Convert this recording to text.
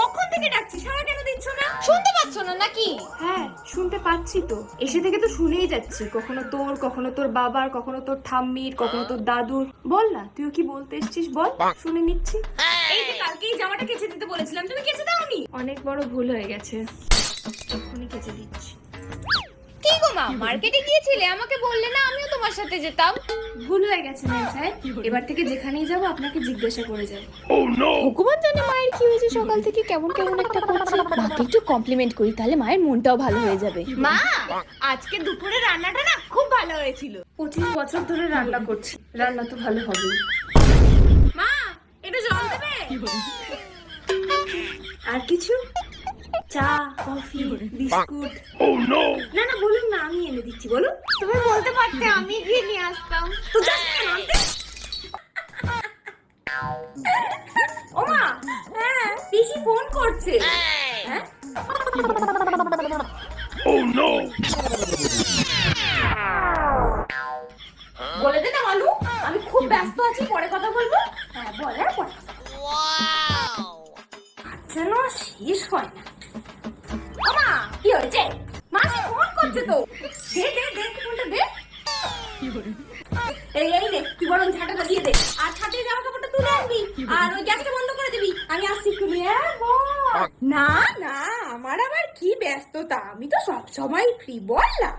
কখন থেকে ডাকছি, সাড়া কেন দিচ্ছ না? শুনতে পাচ্ছ না নাকি? হ্যাঁ শুনতে পাচ্ছি তো, এসে থেকে তো শুনেই যাচ্ছি, কখনো তোর, কখনো তোর বাবার, কখনো তোর ঠাম্মির, কখনো তোর দাদুর। বল না তুইও কি বলতে এসছিস, বল, শুনে নিচ্ছি। এই যে কালকে এই জামাটা কেচে দিতে বলেছিলাম, তুমি কেচে দাওনি। অনেক বড় ভুল হয়ে গেছে, এক্ষুনি কেচে দিচ্ছি। কি গো মা, মার্কেটে গিয়েছিলে, আমাকে বললে না, আমিও তোমার সাথে যেতাম। ভুল হয়ে গেছে ম্যাম সাহেব, এবার থেকে যেখানেই যাবো আপনাকে জিজ্ঞাসা করে যাবো। ভগবান জানে মায়ের কি হয়েছে, সকাল থেকে কেমন কেমন একটা করছে। মাকে একটু কমপ্লিমেন্ট করি, তাহলে মায়ের মনটাও ভালো হয়ে যাবে। মা, আজকে দুপুরে রান্নাটা না খুব ভালো হয়েছিল। 25 বছর ধরে রান্না করছি, রান্না তো ভালো হবে। মা, একটু জল দেবে? আর কিছু? চা, কফি, বিস্কুট? না না বলুন না, আমি এনে দিচ্ছি, বলুন। তুমি বলতে পারতে, আমি গিয়ে নিয়ে আসতাম। তো যাস না কেন আনতে? ও মা, হ্যাঁ পিসি ফোন করছে। হ্যাঁ বলে দে না মালু, আমি খুব ব্যস্ত আছি, পরে কথা বলবো। হ্যাঁ বল, হ্যাঁ পরে। আচ্ছা না, শেষ হয় না। ও মা, কি হয়েছে? মাসি ফোন করছে তো। দে দে দে ফোনটা দে। এই এই নে, তুই বরং ঝাঁটাটা দিয়ে দে, আর ছাদে জামা কাপড়টা তুলে আনবি, আর ওই গ্যাসটা বন্ধ করে দিবি। আমি আসছি তুমি। হ্যাঁ বল। না না, আমার আবার কি ব্যস্ততা, আমি তো সব সময় ফ্রি, বল না।